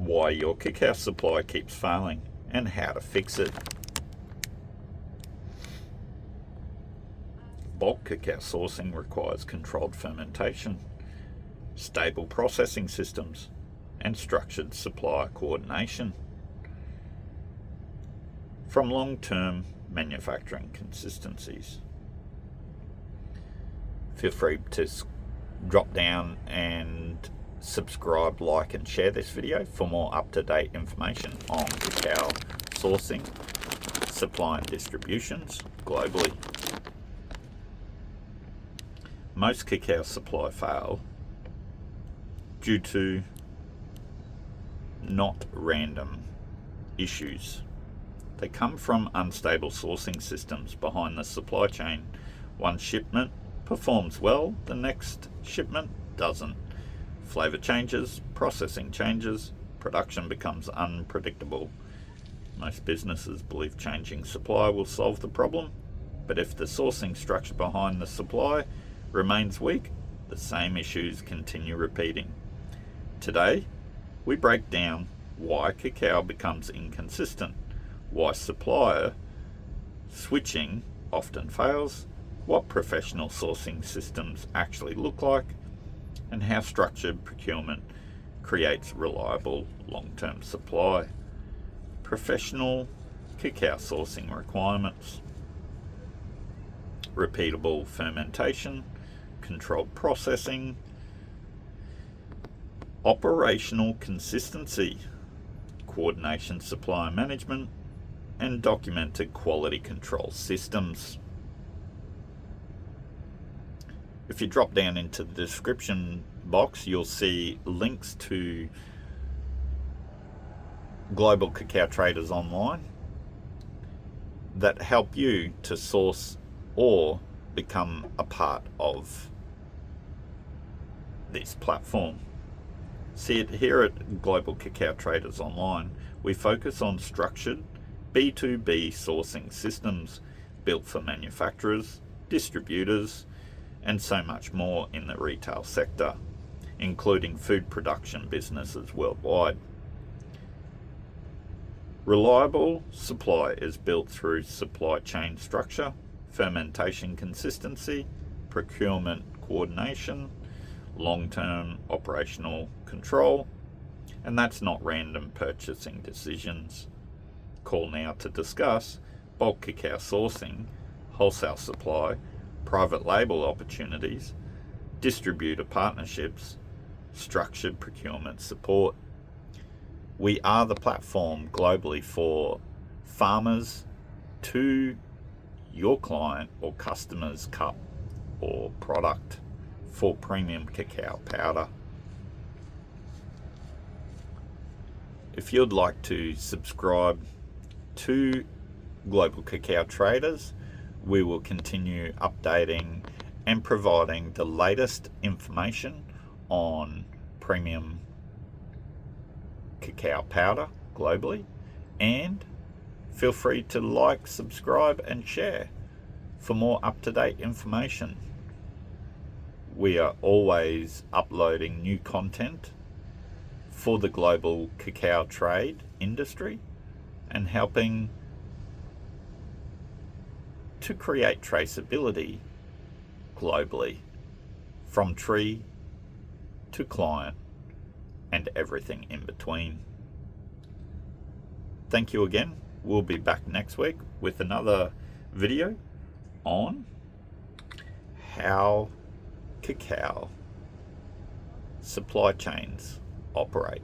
why your cacao supply keeps failing and how to fix it. Bulk cacao sourcing requires controlled fermentation, stable processing systems, and structured supplier coordination. From long-term manufacturing consistencies. Feel free to drop down and subscribe, like and share this video for more up-to-date information on cacao sourcing, supply and distributions globally. Most cacao supply fail due to not random issues. They come from unstable sourcing systems behind the supply chain. One shipment performs well, the next shipment doesn't. Flavour changes, processing changes, production becomes unpredictable. Most businesses believe changing supply will solve the problem, but if the sourcing structure behind the supply remains weak, the same issues continue repeating. Today, we break down why cacao becomes inconsistent, why supplier switching often fails, what professional sourcing systems actually look like, and how structured procurement creates reliable long-term supply. Professional cacao sourcing requirements: repeatable fermentation, controlled processing, operational consistency, coordination supplier management, and documented quality control systems. If you drop down into the description box, you'll see links to global cacao traders online that help you to source or become a part of this platform. See it here at Global Cacao Traders Online. We focus on structured B2B sourcing systems built for manufacturers, distributors, and so much more in the retail sector, including food production businesses worldwide. Reliable supply is built through supply chain structure, fermentation consistency, procurement coordination, long-term operational control, and that's not random purchasing decisions. Call now to discuss bulk cacao sourcing, wholesale supply, private label opportunities, distributor partnerships, structured procurement support. We are the platform globally for farmers to your client or customer's cup or product for premium cacao powder. If you'd like to subscribe to Global Cacao Traders, we will continue updating and providing the latest information on premium cacao powder globally, and feel free to like, subscribe and share for more up-to-date information. We are always uploading new content for the global cacao trade industry and helping to create traceability globally from tree to client and everything in between. Thank you again. We'll be back next week with another video on how cacao supply chains operate.